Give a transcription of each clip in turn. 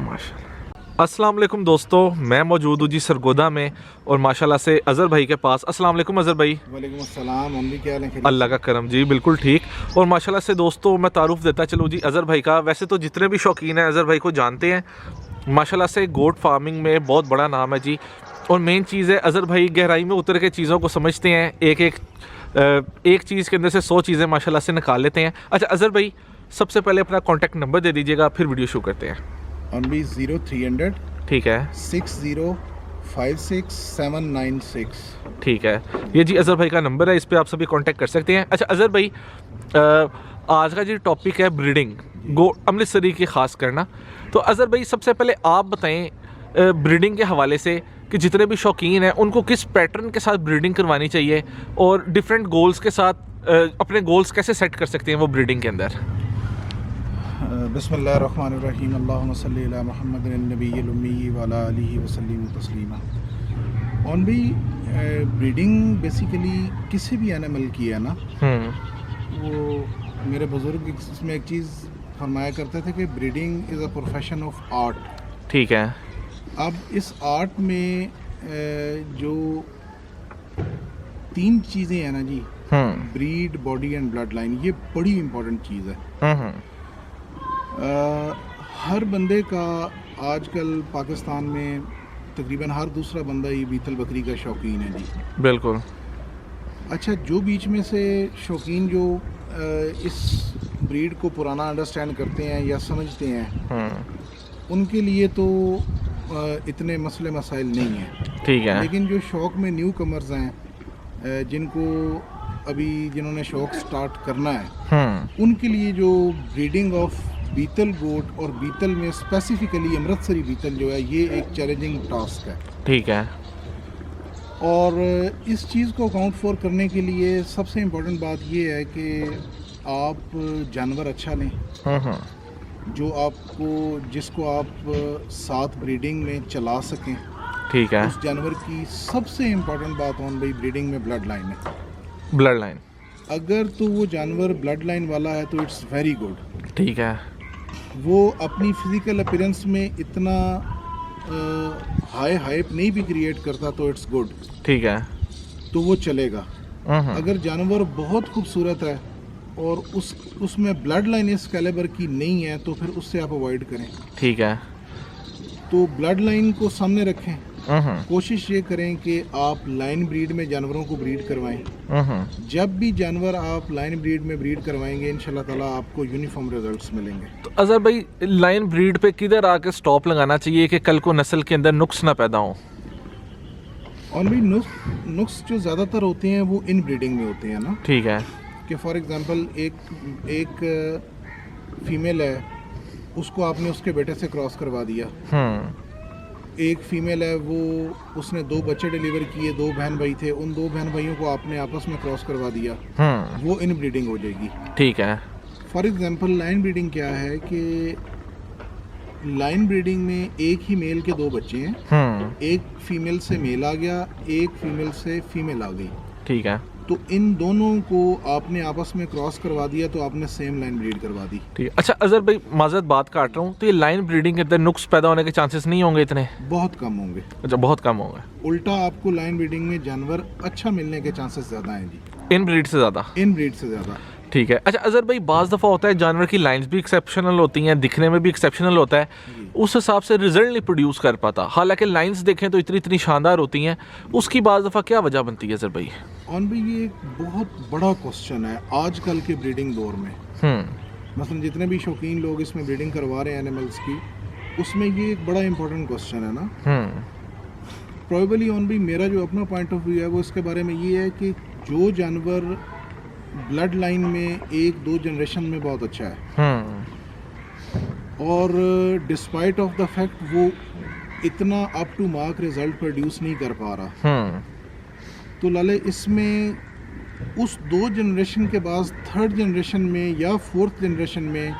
माशाल्लाह। अस्सलाम वालेकुम दोस्तों, मैं मौजूद हूँ जी सरगोदा में और माशाल्लाह से अज़हर भाई के पास। अस्सलाम वालेकुम अज़हर भाई। वालेकुम अस्सलाम। हम भी क्या हाल है? अल्लाह का करम जी, बिल्कुल ठीक। और माशाल्लाह से दोस्तों मैं तारुफ़ देता चलूँ जी अज़हर भाई का। वैसे तो जितने भी शौकीन हैं अज़हर भाई को जानते हैं। माशाल्लाह से गोट फार्मिंग में बहुत बड़ा नाम है जी। और मेन चीज़ है अज़हर भाई गहराई में उतर के चीज़ों को समझते हैं। एक चीज़ के अंदर से 100 चीज़ें माशाल्लाह से निकाल लेते हैं। अच्छा अज़हर भाई, सबसे पहले अपना कॉन्टैक्ट नंबर दे दीजिएगा, फिर वीडियो शुरू करते हैं। ONBE 0300 ठीक है, 6056 ठीक है। ये जी अज़हर भाई का नंबर है, इस पे आप सभी कांटेक्ट कर सकते हैं। अच्छा अज़हर भाई, आज का जो टॉपिक है ब्रीडिंग, गो अमृतसरी की ख़ास करना। तो अज़हर भाई सबसे पहले आप बताएं ब्रीडिंग के हवाले से कि जितने भी शौकीन हैं उनको किस पैटर्न के साथ ब्रीडिंग करवानी चाहिए और डिफरेंट गोल्स के साथ अपने गोल्स कैसे सेट कर सकते हैं वो ब्रीडिंग के अंदर। बिस्मिल्लाहिर्रहमानिर्रहीम। अल्लाहुम्मा सल्ली अला मुहम्मदिन नबिय्यिल उम्मी व अला आलिहि व सल्लिम तस्लीमा। ONBE ब्रीडिंग बेसिकली किसी भी एनिमल की है ना, वो मेरे बुज़ुर्ग इसमें एक चीज़ फरमाया करते थे कि breeding is a profession of art. ठीक है। अब इस आर्ट में जो 3 चीज़ें हैं ना जी, breed, body and blood line, ये बड़ी इंपॉर्टेंट चीज़ है। हर बंदे का आजकल पाकिस्तान में तकरीबन हर दूसरा बंदा ही बीतल बकरी का शौकीन है जी। बिल्कुल। अच्छा, जो बीच में से शौकीन जो इस ब्रीड को पुराना अंडरस्टैंड करते हैं या समझते हैं, उनके लिए तो इतने मसले मसाइल नहीं हैं। ठीक है। लेकिन जो शौक़ में न्यू कमर्स हैं, जिन्होंने शौक़ स्टार्ट करना है, उनके लिए जो ब्रीडिंग ऑफ बीतल गोट और बीतल में स्पेसिफिकली अमृतसरी बीतल जो है, ये एक चैलेंजिंग टास्क है। ठीक है। और इस चीज़ को अकाउंट फॉर करने के लिए सबसे इम्पोर्टेंट बात ये है कि आप जानवर अच्छा लें जिसको आप साथ ब्रीडिंग में चला सकें। ठीक है। उस जानवर की सबसे इम्पोर्टेंट बात ONBE ब्रीडिंग में ब्लड लाइन है। Blood line. अगर तो वो जानवर ब्लड लाइन वाला है तो इट्स वेरी गुड। ठीक है। वो अपनी फिजिकल अपीयरेंस में इतना हाई हाइप नहीं भी क्रिएट करता तो इट्स गुड। ठीक है। तो वो चलेगा। अगर जानवर बहुत खूबसूरत है और उसमें ब्लड लाइन इस कैलिबर की नहीं है तो फिर उससे आप अवॉइड करें। ठीक है। तो ब्लड लाइन को सामने रखें। कोशिश ये करें कि आप लाइन ब्रीड में जानवरों को ब्रीड करवाएं। जब भी जानवर आप लाइन ब्रीड में ब्रीड करवाएंगे, इंशाल्लाह ताला आपको यूनिफॉर्म रिजल्ट्स मिलेंगे। तो अज़हर भाई, लाइन ब्रीड पे किधर आके स्टॉप लगाना चाहिए कि कल को नस्ल के अंदर नुक्स ना पैदा हो? ONBE नुक्स जो ज़्यादातर होते हैं वो इन ब्रीडिंग में होते हैं ना। ठीक है। कि फॉर एग्जांपल एक फीमेल है, उसको आपने उसके बेटे से क्रॉस करवा दिया। एक फीमेल है, उसने 2 बच्चे डिलीवर किए, 2 बहन भाई थे, उन 2 बहन भाइयों को आपने आपस में क्रॉस करवा दिया, वो इन ब्रीडिंग हो जाएगी। ठीक है। फॉर एग्जांपल लाइन ब्रीडिंग क्या है कि लाइन ब्रीडिंग में एक ही मेल के 2 बच्चे हैं, एक फीमेल से मेल आ गया, एक फीमेल से फीमेल आ गई। ठीक है। तो इन दोनों को आपने आपस में क्रॉस करवा दिया तो आपने सेम लाइन ब्रीड करवा दी। ठीक है। अच्छा अज़हर भाई, माज़रत बात काट रहा हूँ, तो ये लाइन ब्रीडिंग के अंदर नुक्स पैदा होने के चांसेस नहीं होंगे इतने? बहुत कम होंगे। अच्छा, बहुत कम होंगे। उल्टा आपको लाइन ब्रीडिंग में जानवर अच्छा मिलने के चांसेस ज़्यादा हैं जी, इन ब्रीड से ज़्यादा। ठीक है। अच्छा अज़हर भाई, बाज़ दफ़ा होता है जानवर की लाइंस भी एक्सेप्शनल होती हैं, दिखने में भी एक्सेप्शनल होता है, उस हिसाब से रिजल्ट नहीं प्रोड्यूस कर पाता, हालांकि लाइंस देखें तो इतनी शानदार होती हैं। उसकी बाज़ दफ़ा क्या वजह बनती है अज़हर भाई? ONBE ये एक बहुत बड़ा क्वेश्चन है आजकल के ब्रीडिंग दौर में। मसलन जितने भी शौकीन लोग इसमें ब्रीडिंग करवा रहे हैं एनिमल्स की, उसमें ये एक बड़ा इंपॉर्टेंट क्वेश्चन है ना। प्रोबेबली ONBE मेरा जो अपना पॉइंट ऑफ व्यू है वो इसके बारे में ये है कि जो जानवर ब्लड लाइन में 1-2 जनरेशन में बहुत अच्छा है और डिस्पाइट ऑफ द फैक्ट वो इतना up to mark result produce नहीं कर पा रहा, तो लाले इसमें उस 2 जनरेशन के बाद 3rd जनरेशन में या 4th जनरेशन में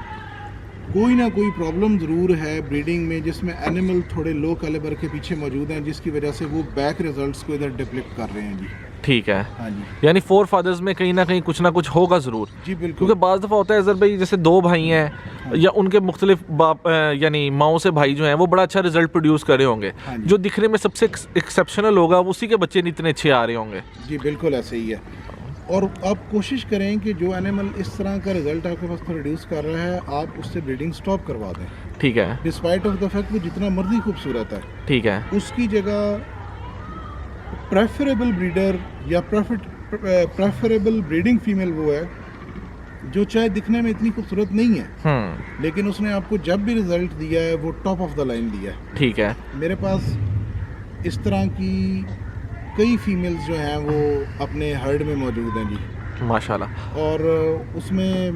कोई ना कोई प्रॉब्लम ज़रूर है ब्रीडिंग में, जिसमें एनिमल थोड़े लो कैलिबर के पीछे मौजूद हैं, जिसकी वजह से वो बैक रिजल्ट्स को इधर डिप्लेक्ट कर रहे हैं जी। ठीक है, हाँ जी यानी फोर फादर्स में कहीं ना कहीं कुछ ना कुछ होगा ज़रूर। जी बिल्कुल। क्योंकि बाज़ दफ़ा होता है अज़हर भाई, जैसे दो भाई हैं या उनके मुख्तलिफ बाप यानी माओं से भाई जो हैं वो बड़ा अच्छा रिजल्ट प्रोड्यूस कर रहे होंगे, हाँ जी। जो दिखने में सबसे एक्सेप्शनल होगा उसी के बच्चे नहीं इतने अच्छे आ रहे होंगे। जी बिल्कुल ऐसे ही है। और आप कोशिश करें कि जो एनिमल इस तरह का रिजल्ट आपके पास प्रोड्यूस कर रहा है, आप उससे ब्रीडिंग स्टॉप करवा दें, ठीक है, डिस्पाइट ऑफ द फैक्ट वो जितना मर्जी खूबसूरत है। ठीक है, उसकी जगह प्रेफरेबल ब्रीडर या प्रेफरेबल ब्रीडिंग फीमेल वो है जो चाहे दिखने में इतनी खूबसूरत नहीं है, लेकिन उसने आपको जब भी रिजल्ट दिया है वो टॉप ऑफ द लाइन दिया है। ठीक है, मेरे पास इस तरह की कई फीमेल्स जो हैं वो अपने हर्ड में मौजूद हैं जी, माशाल्लाह। और उसमें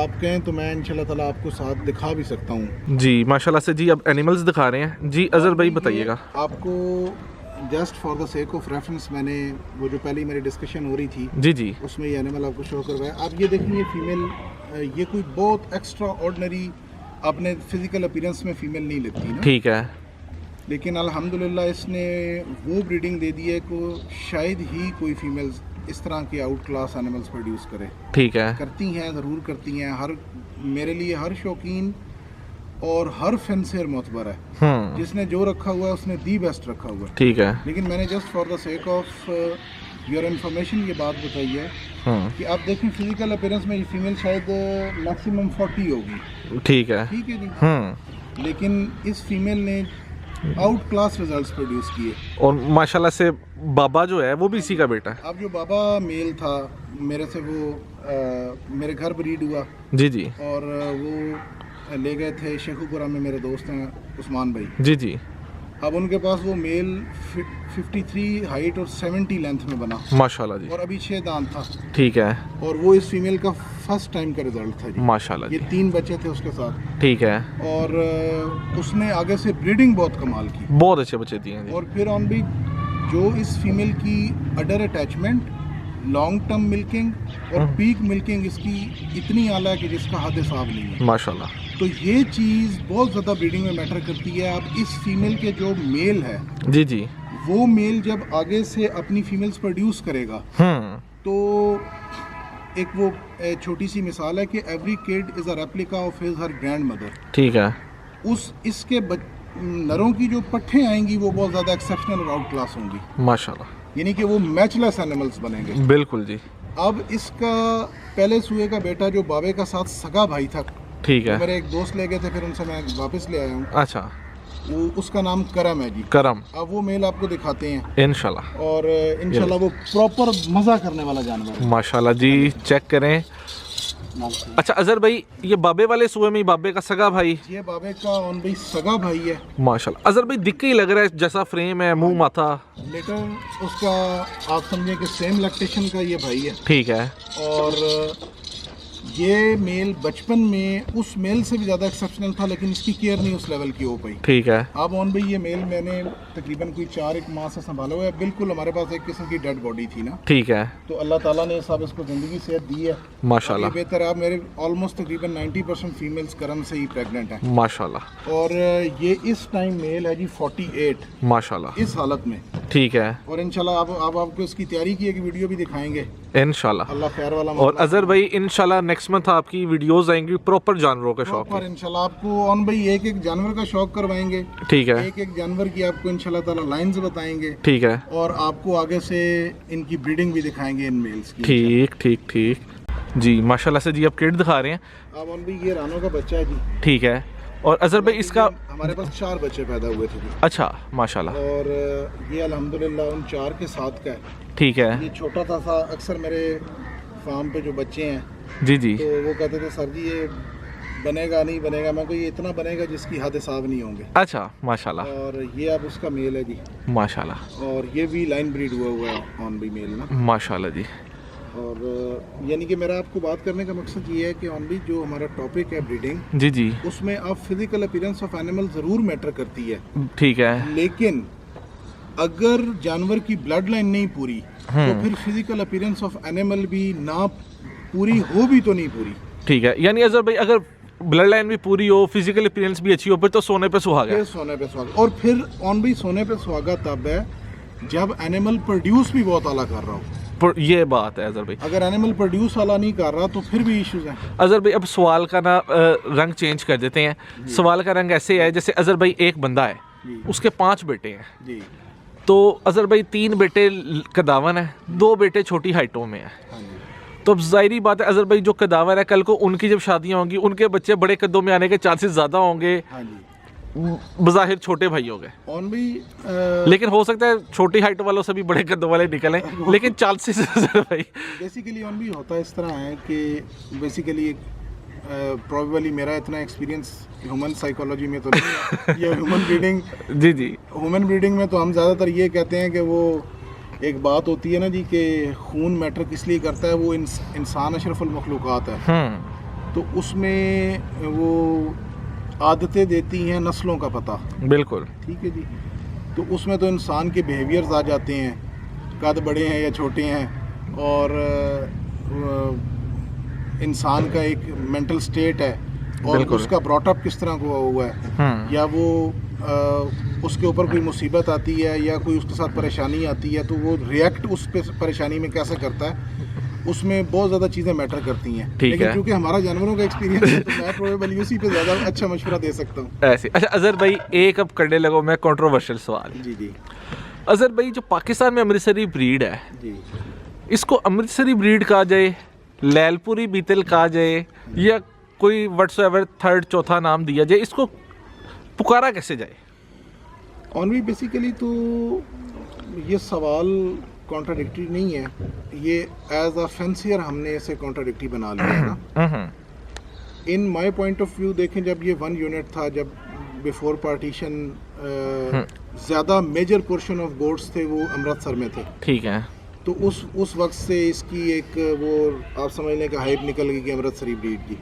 आप कहें तो मैं इंशाल्लाह ताला आपको साथ दिखा भी सकता हूँ जी माशाल्लाह से जी। अब एनिमल्स दिखा रहे हैं जी, अज़हर भाई बताइएगा। आपको just for the sake of reference मैंने वो जो पहले मेरी डिस्कशन हो रही थी जी जी, उसमें ये एनिमल आपको शो करवाया। आप ये देखिए फीमेल, ये कोई बहुत एक्स्ट्रा ऑर्डिनरी अपने फिजिकल अपीयरेंस में फीमेल नहीं लगती ना, ठीक है, लेकिन अल्हम्दुलिल्लाह इसने वो ब्रीडिंग दे दी है को शायद ही कोई फीमेल्स इस तरह के आउट क्लास एनिमल्स प्रोड्यूस करे। ठीक है, करती हैं, ज़रूर करती हैं। हर मेरे लिए हर शौकीन और हर फेंसर मोतबर है, जिसने जो रखा हुआ है उसने दी बेस्ट रखा हुआ है। ठीक है, लेकिन मैंने just for the sake of your information ये बात बताई है कि आप देखें फिजिकल अपीयरेंस में ये फीमेल शायद मैक्सिमम 40 होगी, ठीक है, ठीक है जी, लेकिन इस फीमेल ने आउट क्लास रिजल्ट्स प्रोड्यूस किए। और माशाल्लाह से बाबा जो है वो भी इसी का बेटा है। अब जो बाबा मेल था मेरे से वो मेरे घर ब्रीड हुआ जी जी, और वो ले गए थे शेखुपुरा में, मेरे दोस्त हैं उस्मान भाई जी जी, अब उनके पास वो मेल 53 हाइट और 70 लेंथ में बना माशाल्लाह जी, और अभी 6 दांत था, ठीक है, और वो इस फीमेल का फर्स्ट टाइम का रिजल्ट था जी। माशाल्लाह ये जी, 3 बच्चे थे उसके साथ, ठीक है, और उसने आगे से ब्रीडिंग बहुत कमाल की, बहुत अच्छे बच्चे दिए हैं जी, और फिर ऑन भी जो इस फीमेल की अडर अटैचमेंट, लॉन्ग टर्म मिल्किंग और पीक मिल्किंग इसकी इतनी आला है कि जिसका हद हिसाब नहीं है। माशाल्लाह। तो ये चीज़ बहुत ज़्यादा ब्रीडिंग में मैटर करती है। अब इस फीमेल के जो मेल है जी जी, वो मेल जब आगे से अपनी फीमेल्स प्रोड्यूस करेगा तो एक वो छोटी सी मिसाल है कि every kid is a replica of his her grand mother. ठीक है, इसके नरों की जो पट्ठे आएंगी वो बहुत ज़्यादा एक्सेप्शनल और आउट क्लास होंगी, माशाल्लाह, यानी कि वो मैचलेस एनिमल्स बनेंगे। बिल्कुल जी, अब इसका पहले सूए का बेटा जो बाबे का साथ सगा भाई था, ठीक है, मेरे एक दोस्त ले गए थे, फिर उनसे मैं वापस ले आया हूँ, अच्छा, वो उसका नाम करम है जी। करम, अब वो मेल आपको दिखाते हैं इंशाल्लाह, और इंशाल्लाह वो प्रॉपर मज़ा करने वाला जानवर है। माशाल्लाह जी, चेक करें। अच्छा अजहर भाई, ये बाबे वाले सूए में बाबे का सगा भाई, ये बाबे का ऑन भाई सगा भाई है माशाल्लाह। अजहर भाई दिख के ही लग रहा है जैसा फ्रेम है, मुंह माथा, लेकिन उसका आप समझें कि सेम लैक्टेशन का ये भाई है। ठीक है, और ये मेल बचपन में उस मेल से भी ज़्यादा एक्सेप्शनल था, लेकिन इसकी केयर नहीं उस लेवल की हो पाई। ठीक है, अब ऑन भाई ये मेल मैंने तकरीबन कोई 4-1 माह से संभाला हुआ है। बिल्कुल हमारे पास एक किस्म की डेड बॉडी थी ना, ठीक है, तो अल्लाह ताला ने साहब इसको ज़िंदगी सेहत दी है माशाल्लाह, ये बेहतर है। अब मेरे ऑलमोस्ट तकरीबन 90% फीमेल्स करम से ही प्रेग्नेंट हैं, माशाल्लाह, और ये इस टाइम मेल है जी 48 माशाल्लाह, इस हालत में। ठीक है, और इंशाल्लाह अब आपको इसकी तैयारी की एक वीडियो भी दिखाएंगे इंशाल्लाह। अल्लाह खैर वाला। और अजहर भाई इंशाल्लाह नेक्स्ट मंथ आपकी वीडियोस आएंगी प्रॉपर जानवरों के शौक पर की। इंशाल्लाह आपको ऑन भाई एक एक जानवर का शौक करवाएंगे, ठीक है, एक एक जानवर की आपको इंशाल्लाह ताला लाइंस बताएंगे, ठीक है, और आपको आगे से इनकी ब्रीडिंग भी दिखाएंगे इन मेल्स की। ठीक ठीक ठीक जी, माशाल्लाह से जी। आप किड दिखा रहे हैं, अब ऑन भाई ये रानों का बच्चा है जी, ठीक है। और अजहर भाई इसका, हमारे पास 4 बच्चे पैदा हुए थे जी, अच्छा माशाल्लाह, और ये अल्हम्दुलिल्लाह उन 4 के साथ का है। ठीक है, ये छोटा था अक्सर मेरे फार्म पे जो बच्चे हैं जी जी, तो वो कहते थे सर जी ये बनेगा नहीं बनेगा, मैं कोई इतना बनेगा जिसकी हद हिसाब नहीं होंगे। अच्छा माशाल्लाह, और ये अब उसका मेल है जी, माशाल्लाह, और ये भी लाइन ब्रीड हुआ है ऑन भी मेल ना। माशाल्लाह जी, और यानी कि मेरा आपको बात करने का मकसद ये है कि ऑन भी जो हमारा टॉपिक है ब्रीडिंग, जी जी, उसमें अब फिजिकल अपीयरेंस ऑफ एनिमल ज़रूर मैटर करती है, ठीक है, लेकिन अगर जानवर की ब्लड लाइन नहीं पूरी तो फिर फिजिकल अपीयरेंस ऑफ एनिमल भी ना पूरी हो भी तो नहीं पूरी। ठीक है। यानी अजहर भाई अगर ब्लड लाइन भी पूरी हो, फिजिकल अपीयरेंस भी अच्छी हो, फिर तो सोने पे सुहागा है। फिर सोने पे सुहागा। और फिर ऑन भी सोने पे सुहागा तब है जब एनिमल प्रोड्यूस भी बहुत आला कर रहा हो। ये बात है अजहर भाई। अगर एनिमल प्रोड्यूस वाला नहीं कर रहा तो फिर भी इश्यूज हैं। अजहर भाई अब सवाल का ना रंग चेंज कर देते हैं। सवाल का रंग ऐसे है जैसे अजहर भाई एक बंदा है, उसके 5 बेटे हैं जी। तो अजहर भाई 3 बेटे कदावन है, 2 बेटे छोटी हाइटों में है। हाँ जी। तो अब जाहिर बात है अजहर भाई जो कदावर है कल को उनकी जब शादियां होंगी उनके बच्चे बड़े कदों में आने के चांसेस ज़्यादा होंगे, हाँ जी। बज़ाहिर छोटे भाई हो गए, ऑन भी लेकिन हो सकता है छोटी हाइट वालों से भी बड़े कदों वाले निकलें, लेकिन चांसेस अजहर भाई बेसिकली ऑन भी होता इस तरह है कि बेसिकली प्रॉबेबली मेरा इतना एक्सपीरियंस ह्यूमन साइकोलॉजी में तो नहीं है या ह्यूमन ब्रीडिंग। जी जी। ह्यूमन ब्रीडिंग में तो हम ज़्यादातर ये कहते हैं कि वो एक बात होती है ना जी कि खून मैटर किस लिए करता है, वो इंसान अशरफुल मखलूक़ात है। तो उसमें वो आदतें देती हैं नस्लों का पता। बिल्कुल ठीक है जी। तो उसमें तो इंसान के बिहेवियर्स आ जाते हैं, कद बड़े हैं या छोटे हैं, और इंसान का एक मेंटल स्टेट है और उसका ब्रॉटअप किस तरह को हुआ है, या वो उसके ऊपर कोई मुसीबत आती है या कोई उसके साथ परेशानी आती है तो वो रिएक्ट उस पे परेशानी में कैसे करता है, उसमें बहुत ज़्यादा चीज़ें मैटर करती हैं। लेकिन क्योंकि हमारा जानवरों का एक्सपीरियंस है तो मैं प्रोबेबली उसी पे ज़्यादा अच्छा मशवरा दे सकता हूँ। ऐसे। अच्छा अजहर भाई एक अब करने लगो मैं कंट्रोवर्शियल सवाल। जी जी। अजहर भाई जो पाकिस्तान में अमृतसरी ब्रीड है जी, इसको अमृतसरी ब्रीड कहा जाए, लैलपुरी बीतल कहा जाए, या कोई व्हाट्सएवर थर्ड चौथा नाम दिया जाए, इसको पुकारा कैसे जाए? ऑन भी बेसिकली तो ये सवाल कॉन्ट्राडिक्टरी नहीं है, ये एज अ फैंसियर हमने इसे कॉन्ट्राडिक्टरी बना लिया है ना। In my point of view देखें, जब ये 1 यूनिट था, जब बिफोर पार्टीशन ज़्यादा मेजर पोर्शन ऑफ गोट्स थे वो अमृतसर में थे। ठीक है। तो उस वक्त से इसकी एक वो आप समझ लें कि हाइप निकल गई कि अमृतसरी ब्रीड की।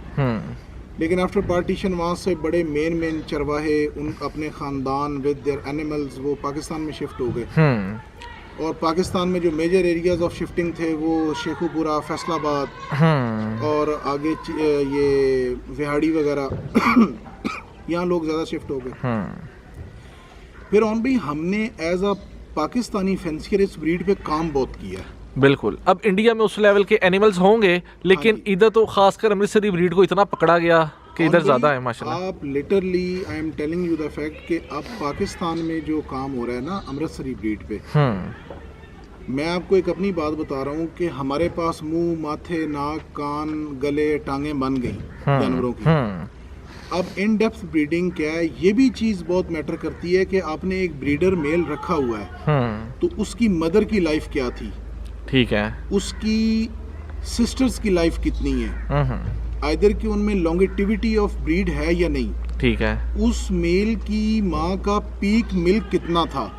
लेकिन आफ्टर पार्टीशन वहाँ से बड़े मेन चरवाहे उन अपने ख़ानदान विद देयर एनिमल्स वो पाकिस्तान में शिफ्ट हो गए। और पाकिस्तान में जो मेजर एरियाज ऑफ शिफ्टिंग थे वो शेखुपुरा, फैसलाबाद और आगे ये विहाड़ी वगैरह यहाँ लोग ज़्यादा शिफ्ट हो गए। फिर ऑन भी हमने एज अ पाकिस्तानी फैंसियर इस ब्रीड पे काम बहुत किया है। बिल्कुल। अब इंडिया में उस लेवल के एनिमल्स होंगे, लेकिन इधर तो खासकर अमृतसरी ब्रीड को इतना पकड़ा गया कि इधर ज़्यादा है माशाल्लाह। आप literally I am telling you the fact कि अब पाकिस्तान में जो काम हो रहा है ना अमृतसरी ब्रीड पे, मैं आपको एक अपनी बात बता रहा हूँ कि हमारे पास मुंह, माथे, नाक, कान, गले, टांगें बन गई जानवरों की। अब इन डेप्थ ब्रीडिंग क्या है, ये भी चीज़ बहुत मैटर करती है कि आपने एक ब्रीडर मेल रखा हुआ है तो उसकी मदर की लाइफ क्या थी, ठीक है, उसकी सिस्टर्स की लाइफ कितनी है, आइदर कि उनमें लॉन्गेटिविटी ऑफ ब्रीड है या नहीं, ठीक है, उस मेल की माँ का पीक मिल्क कितना था,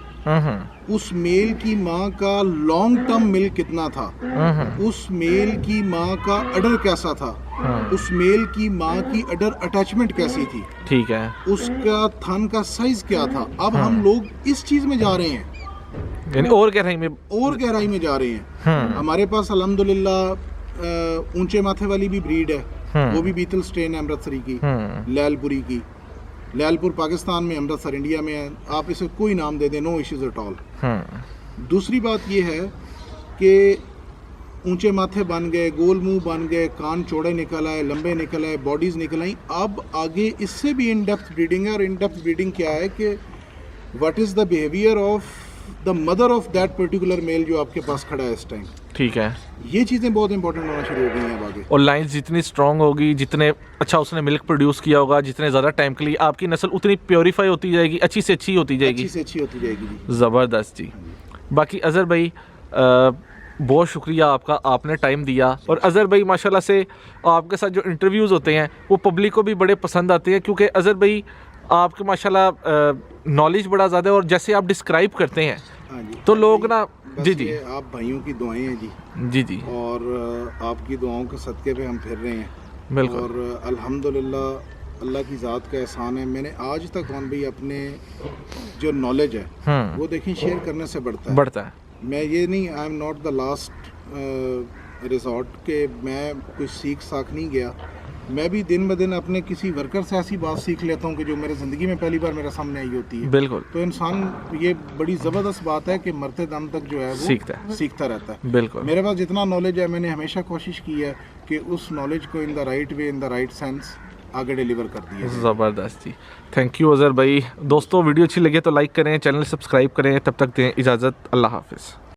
उस मेल की माँ का लॉन्ग टर्म मिल्क कितना था, उस मेल की माँ का अडर कैसा था, उस मेल की माँ की अडर अटैचमेंट कैसी थी, ठीक है, उसका थन का साइज क्या था। अब हम लोग इस चीज में जा रहे हैं, यानी और गहराई में जा रहे हैं। हमारे पास अल्हम्दुलिल्लाह ऊंचे माथे वाली भी ब्रीड है, वो भी बीतल स्ट्रेन है अमृतसरी की, लैलपुरी की। लैलपुर पाकिस्तान में, अमृतसर इंडिया में है, आप इसे कोई नाम दे दें, नो इश्यूज एट ऑल। दूसरी बात ये है कि ऊंचे माथे बन गए, गोल मुंह बन गए, कान चौड़े निकल आए, लंबे निकल आए, बॉडीज निकल आई। अब आगे इससे भी इन डेप्थ ब्रीडिंग है, और इन डेप्थ ब्रीडिंग क्या है कि what is the behaviour of the mother of that particular male जो आपके पास खड़ा है इस टाइम। ठीक है, ये चीज़ें बहुत इंपॉर्टेंट होना शुरू हो गई हैं अब आगे। और लाइंस जितनी स्ट्रांग होगी, जितने अच्छा उसने मिल्क प्रोड्यूस किया होगा, जितने ज़्यादा टाइम के लिए आपकी नस्ल उतनी प्योरीफाई होती जाएगी, अच्छी से अच्छी होती जाएगी, अच्छी से अच्छी होती जाएगी जी। ज़बरदस्त जी। बाकी अज़हर भाई बहुत शुक्रिया आपका, आपने टाइम दिया। और अज़हर भाई माशाल्लाह से आपके साथ जो इंटरव्यूज़ होते हैं वो पब्लिक को भी बड़े पसंद आते हैं, क्योंकि अज़हर भाई आपके माशाल्लाह नॉलेज बड़ा ज़्यादा है, और जैसे आप डिस्क्राइब करते हैं तो लोग ना जी जी आप भाइयों की दुआएं हैं जी जी जी, और आपकी दुआओं के सदक़े पे हम फिर रहे हैं। बिल्कुल। और अल्हम्दुलिल्लाह अल्लाह की ज़ात का एहसान है, मैंने आज तक कौन भी अपने जो नॉलेज है वो देखें शेयर करने से बढ़ता है। मैं ये नहीं, I am not the last resort के मैं कुछ सीख साख नहीं गया, मैं भी दिन ब दिन अपने किसी वर्कर से ऐसी बात सीख लेता हूँ कि जो मेरे ज़िंदगी में पहली बार मेरे सामने आई होती है। बिल्कुल तो इंसान, ये बड़ी ज़बरदस्त बात है कि मरते दम तक जो है वो सीखता रहता है। बिल्कुल मेरे पास जितना नॉलेज है, मैंने हमेशा कोशिश की है कि उस नॉलेज को in the right way, in the right sense आगे डिलीवर कर दिया। ज़बरदस्त जी, थैंक यू अज़हर भाई। दोस्तों वीडियो अच्छी लगे तो लाइक करें, चैनल सब्सक्राइब करें, तब तक दें इजाज़त, अल्लाह हाफिज़।